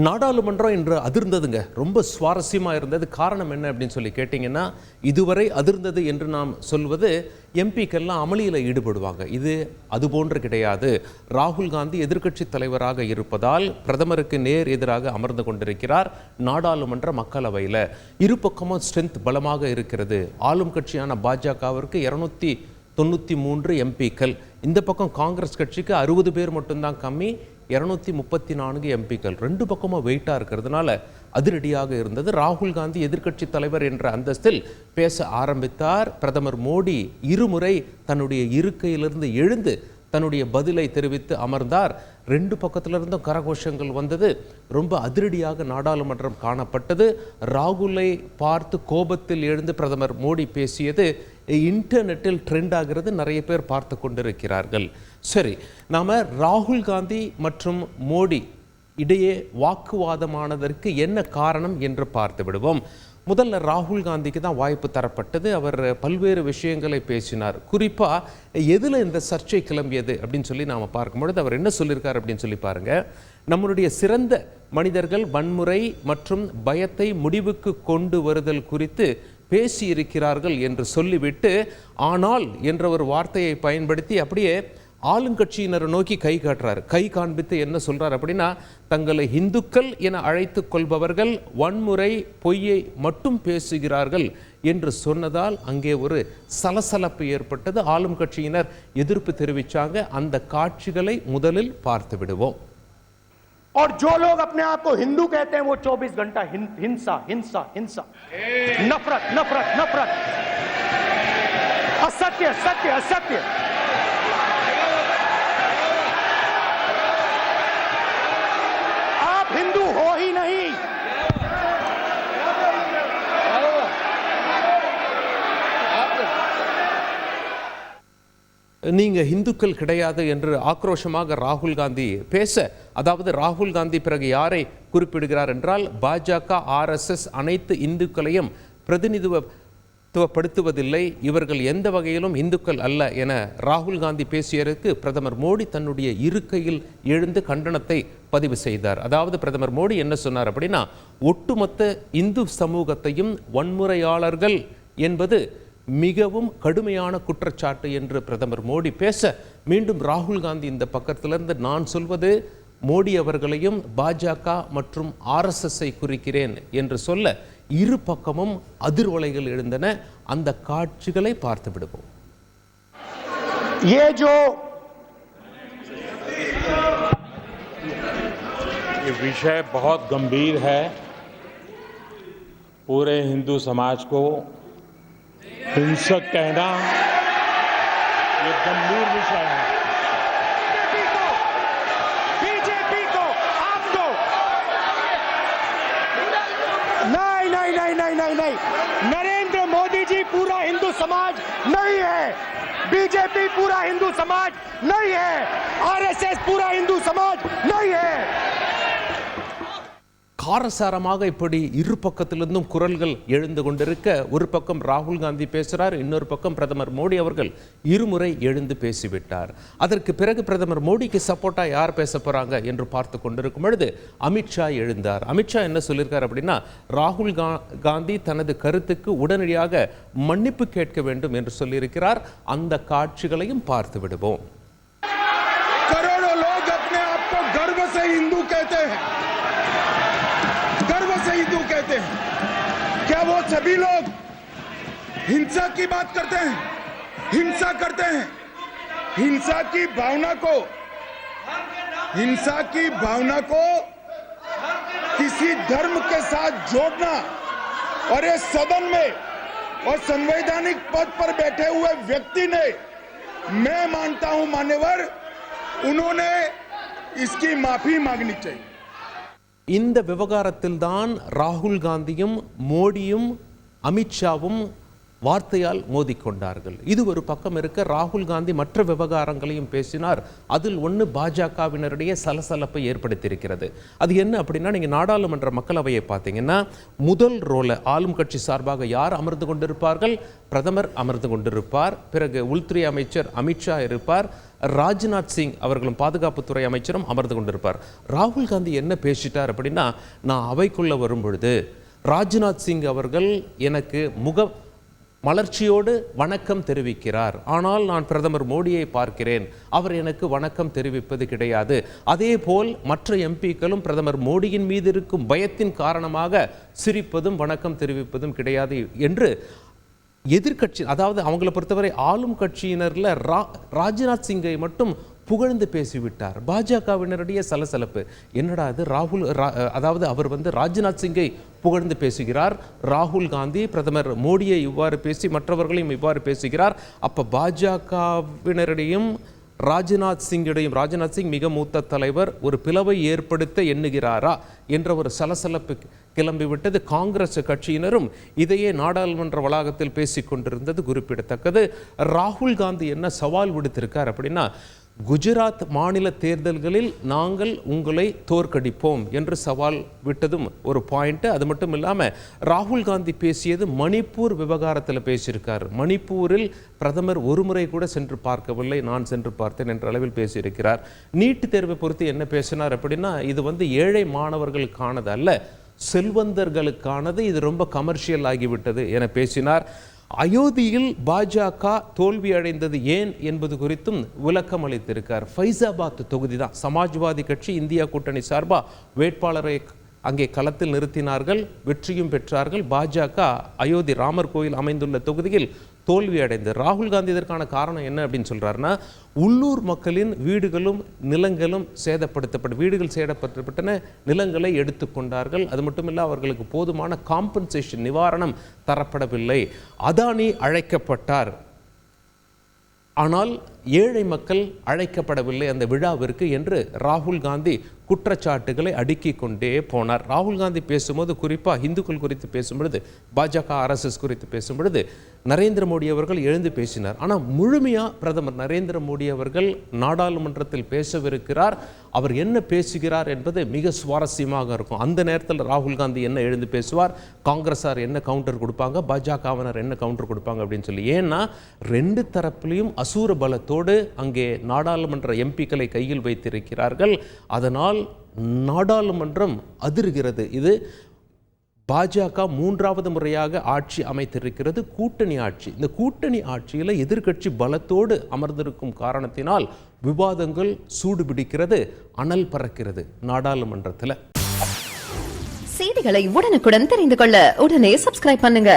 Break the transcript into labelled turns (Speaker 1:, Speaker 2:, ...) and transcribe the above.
Speaker 1: நாடாளுமன்றம் இன்று அதிர்ந்ததுங்க. ரொம்ப சுவாரஸ்யமாக இருந்தது. காரணம் என்ன அப்படின்னு சொல்லி கேட்டிங்கன்னா, இதுவரை அதிர்ந்தது என்று நாம் சொல்வது எம்பிக்கெல்லாம் அமளியில் ஈடுபடுவாங்க. இது அதுபோன்று கிடையாது. ராகுல் காந்தி எதிர்க்கட்சி தலைவராக இருப்பதால் பிரதமருக்கு நேர் எதிராக அமர்ந்து கொண்டிருக்கிறார் நாடாளுமன்ற மக்களவையில். இரு பக்கமும் ஸ்ட்ரென்த் பலமாக இருக்கிறது. ஆளும் கட்சியான பாஜகவிற்கு 293 எம்பிக்கள், இந்த பக்கம் காங்கிரஸ் கட்சிக்கு 60 பேர் மட்டும்தான் கம்மி, 234 எம்பிக்கள். ரெண்டு பக்கமும் வெயிட்டாக இருக்கிறதுனால அதிரடியாக இருந்தது. ராகுல் காந்தி எதிர்க்கட்சி தலைவர் என்ற அந்தஸ்தில் பேச ஆரம்பித்தார். பிரதமர் மோடி இருமுறை தன்னுடைய இருக்கையிலிருந்து எழுந்து தன்னுடைய பதிலை தெரிவித்து அமர்ந்தார். ரெண்டு பக்கத்திலிருந்தும் கரகோஷங்கள் வந்தது. ரொம்ப அதிரடியாக நாடாளுமன்றம் காணப்பட்டது. ராகுலை பார்த்து கோபத்தில் எழுந்து பிரதமர் மோடி பேசியது இன்டர்நெட்டில் ட்ரெண்ட் ஆகிறது. நிறைய பேர் பார்த்து கொண்டிருக்கிறார்கள். சரி, நாம ராகுல் காந்தி மற்றும் மோடி இடையே வாக்குவாதமானதற்கு என்ன காரணம் என்று பார்த்து விடுவோம். முதல்ல ராகுல் காந்திக்கு தான் வாய்ப்பு தரப்பட்டது. அவர் பல்வேறு விஷயங்களை பேசினார். குறிப்பாக எதில் இந்த சர்ச்சை கிளம்பியது அப்படின்னு சொல்லி நாம் பார்க்கும்பொழுது அவர் என்ன சொல்லியிருக்கார் அப்படின்னு சொல்லி பாருங்கள். நம்மளுடைய சிறந்த மனிதர்கள் வன்முறை மற்றும் பயத்தை முடிவுக்கு கொண்டு வருதல் குறித்து பேசியிருக்கிறார்கள் என்று சொல்லிவிட்டு ஆனால் என்ற ஒரு வார்த்தையை பயன்படுத்தி அப்படியே ஆளுங்கட்சியினரை நோக்கி கை காட்டுறார். கை காண்பித்து என்ன சொல்றார் அப்படின்னா, தங்களை இந்துக்கள் என அழைத்து கொள்பவர்கள் வன்முறை பொய்யை மட்டும் பேசுகிறார்கள் என்று சொன்னதால் அங்கே ஒரு சலசலப்பு ஏற்பட்டது. ஆளும் கட்சியினர் எதிர்ப்பு தெரிவித்தாங்க. அந்த காட்சிகளை முதலில் பார்த்து விடுவோம்.
Speaker 2: और जो लोग अपने आप को हिंदू कहते हैं वो 24 घंटा हिंसा हिंसा हिंसा, नफरत नफरत नफरत, असत्य सत्य असत्य। आप हिंदू हो ही नहीं।
Speaker 1: நீங்க இந்துக்கள் கிடையாது என்று ஆக்ரோஷமாக ராகுல் காந்தி பேச, அதாவது ராகுல் காந்தி பிறகு யாரை குறிப்பிடுகிறார் என்றால், பாஜக RSS அனைத்து இந்துக்களையும் பிரதிநிதித்துவப்படுத்துவதில்லை, இவர்கள் எந்த வகையிலும் இந்துக்கள் அல்ல என ராகுல் காந்தி பேசியதற்கு பிரதமர் மோடி தன்னுடைய இருக்கையில் எழுந்து கண்டனத்தை பதிவு செய்தார். அதாவது பிரதமர் மோடி என்ன சொன்னார் அப்படின்னா, ஒட்டுமொத்த இந்து சமூகத்தையும் வன்முறையாளர்கள் என்பது மிகவும் கடுமையான குற்றச்சாட்டு என்று பிரதமர் மோடி பேச, மீண்டும் ராகுல் காந்தி இந்த பக்கத்திலிருந்து நான் சொல்வது மோடி அவர்களையும் பாஜக மற்றும் RSSஐ குறிக்கிறேன் என்று சொல்ல இரு பக்கமும் அதிர்வலைகள் எழுந்தன. அந்த காட்சிகளை பார்த்து விடுவோம்.
Speaker 3: ये विषय बहुत गंभीर है. पूरे हिंदू समाज को हिंसक कहना ये गंभीर विषय है.
Speaker 2: बीजेपी को आपको नहीं नहीं नहीं नहीं नहीं नहीं, नरेंद्र मोदी जी पूरा हिंदू समाज नहीं है, बीजेपी पूरा हिंदू समाज नहीं है, RSS पूरा हिंदू समाज नहीं है.
Speaker 1: காரசாரமாக இப்படி இரு பக்கத்திலிருந்தும் குரல்கள் எழுந்து கொண்டிருக்க, ஒரு பக்கம் ராகுல் காந்தி பேசுகிறார், இன்னொரு பக்கம் பிரதமர் மோடி அவர்கள் இருமுறை எழுந்து பேசிவிட்டார். அதற்கு பிறகு பிரதமர் மோடிக்கு சப்போர்ட்டாக யார் பேச போறாங்க என்று பார்த்து கொண்டிருக்கும் பொழுது அமித்ஷா எழுந்தார். அமித்ஷா என்ன சொல்லியிருக்கார் அப்படின்னா, ராகுல் காந்தி தனது கருத்துக்கு உடனடியாக மன்னிப்பு கேட்க வேண்டும் என்று சொல்லியிருக்கிறார். அந்த காட்சிகளையும் பார்த்து விடுவோம்.
Speaker 4: करोड़ों लोग अपने आप को गर्व से हिंदू कहते हैं, गर्व से हिंदू कहते हैं. क्या वो सभी लोग हिंसा की बात करते हैं, हिंसा करते हैं? हिंसा की भावना को किसी धर्म के साथ जोड़ना और ये सदन में और संवैधानिक पद पर बैठे हुए व्यक्ति ने, मैं मानता हूं मान्यवर, उन्होंने इसकी माफी मांगनी चाहिए.
Speaker 1: இந்த விவகாரத்தில் தான் ராகுல் காந்தியும் மோடியும் அமித்ஷாவும் வார்த்தையால் மோதிக்கொண்டார்கள். இது ஒரு பக்கம் இருக்க, ராகுல் காந்தி மற்ற விவகாரங்களையும் பேசினார். அதில் ஒன்று பாஜகவினருடைய சலசலப்பை ஏற்படுத்தியிருக்கிறது. அது என்ன அப்படின்னா, நீங்கள் நாடாளுமன்ற மக்களவையை பார்த்தீங்கன்னா முதல் ரோல ஆளும் கட்சி சார்பாக யார் அமர்ந்து கொண்டிருப்பார்கள்? பிரதமர் அமர்ந்து கொண்டிருப்பார். பிறகு உள்துறை அமைச்சர் அமித்ஷா இருப்பார். ராஜ்நாத் சிங் அவர்களும் பாதுகாப்புத்துறை அமைச்சரும் அமர்ந்து கொண்டிருப்பார். ராகுல் காந்தி என்ன பேசிட்டார் அப்படின்னா, நான் அவைக்குள்ள வரும் பொழுது ராஜ்நாத் சிங் அவர்கள் எனக்கு மலர்ச்சியோடு வணக்கம் தெரிவிக்கிறார். ஆனால் நான் பிரதமர் மோடியை பார்க்கிறேன், அவர் எனக்கு வணக்கம் தெரிவிப்பது கிடையாது. அதே போல் மற்ற எம்பிக்களும் பிரதமர் மோடியின் மீது இருக்கும் பயத்தின் காரணமாக சிரிப்பதும் வணக்கம் தெரிவிப்பதும் கிடையாது என்று எதிர்கட்சி, அதாவது அவங்களை பொறுத்தவரை ஆளும் கட்சியினர்ல ராஜ்நாத் சிங்கை மட்டும் புகழ்ந்து பேசிவிட்டார். பாஜகவினருடைய சலசலப்பு என்னடா அது, அதாவது அவர் ராஜ்நாத் சிங்கை புகழ்ந்து பேசுகிறார், ராகுல் காந்தி பிரதமர் மோடியை இவ்வாறு பேசி மற்றவர்களையும் இவ்வாறு பேசுகிறார். அப்ப பாஜகவினரிடையும் ராஜ்நாத் சிங் மிக மூத்த தலைவர், ஒரு பிளவை ஏற்படுத்த எண்ணுகிறாரா என்ற ஒரு சலசலப்பு கிளம்பிவிட்டது. காங்கிரஸ் கட்சியினரும் இதையே நாடாளுமன்ற வளாகத்தில் பேசிக் கொண்டிருந்தது குறிப்பிடத்தக்கது. ராகுல் காந்தி என்ன சவால் விடுத்திருக்கார் அப்படின்னா, குஜராத் மாநில தேர்தல்களில் நாங்கள் உங்களை தோற்கடிப்போம் என்று சவால் விட்டதும் ஒரு பாயிண்ட். அது மட்டும் இல்லாமல் ராகுல் காந்தி பேசியது மணிப்பூர் விவகாரத்தில் பேசியிருக்கார். மணிப்பூரில் பிரதமர் ஒருமுறை கூட சென்று பார்க்கவில்லை, நான் சென்று பார்த்தேன் என்ற அளவில் பேசியிருக்கிறார். நீட் தேர்வை பொறுத்து என்ன பேசினார் அப்படின்னா, இது ஏழை மாணவர்களுக்கானது அல்ல, செல்வந்தர்களுக்கானது, இது ரொம்ப கமர்ஷியல் ஆகிவிட்டது என பேசினார். அயோத்தியில் பாஜக தோல்வி அடைந்தது ஏன் என்பது குறித்தும் விளக்கம் அளித்திருக்கார். ஃபைசாபாத் தொகுதி தான் சமாஜ்வாதி கட்சி இந்தியா கூட்டணி சார்பா வேட்பாளரை அங்கே களத்தில் நிறுத்தினார்கள், வெற்றியும் பெற்றார்கள். பாஜக அயோத்தி ராமர் கோயில் அமைந்துள்ள தொகுதியில் தோல்வி அடைந்து, ராகுல் காந்தி இதற்கான காரணம் என்ன அப்படின்னு சொல்றாருன்னா, உள்ளூர் மக்களின் வீடுகளும் நிலங்களும் வீடுகள் சேதப்படுத்தப்பட்டன, நிலங்களை எடுத்துக்கொண்டார்கள். அது மட்டுமில்லை, அவர்களுக்கு போதுமான காம்பன்சேஷன் நிவாரணம் தரப்படவில்லை. அதானி அழைக்கப்பட்டார், ஆனால் ஏழை மக்கள் அழைக்கப்படவில்லை அந்த விழாவிற்கு என்று ராகுல் காந்தி குற்றச்சாட்டுகளை அடுக்கிக் கொண்டே போனார். ராகுல் காந்தி பேசும்போது குறிப்பாக இந்துக்கள் குறித்து பேசும்பொழுது, பாஜக RSS குறித்து பேசும்பொழுது நரேந்திர மோடி அவர்கள் எழுந்து பேசினார். ஆனால் முழுமையாக பிரதமர் நரேந்திர மோடி அவர்கள் நாடாளுமன்றத்தில் பேசவிருக்கிறார். அவர் என்ன பேசுகிறார் என்பது மிக சுவாரஸ்யமாக இருக்கும். அந்த நேரத்தில் ராகுல் காந்தி என்ன எழுந்து பேசுவார், காங்கிரஸார் என்ன கவுண்டர் கொடுப்பாங்க, பாஜகவினர் என்ன கவுண்டர் கொடுப்பாங்க அப்படின்னு சொல்லி. ஏன்னா ரெண்டு தரப்பிலையும் அசூர பலத்தோடு அங்கே நாடாளுமன்ற எம்பிக்களை கையில் வைத்திருக்கிறார்கள். அதனால் நாடாளுமன்றம் அதிர்கிறது. இது பாஜக மூன்றாவது முறையாக ஆட்சி அமைத்திருக்கிறது, கூட்டணி ஆட்சி. இந்த கூட்டணி ஆட்சியில் எதிர்க்கட்சி பலத்தோடு அமர்ந்திருக்கும் காரணத்தினால் விவாதங்கள் சூடு பிடிக்கிறது, அனல் பறக்கிறது நாடாளுமன்றத்தில்.
Speaker 5: செய்திகளை உடனுக்குடன் தெரிந்து கொள்ள உடனே சப்ஸ்கிரைப் பண்ணுங்க.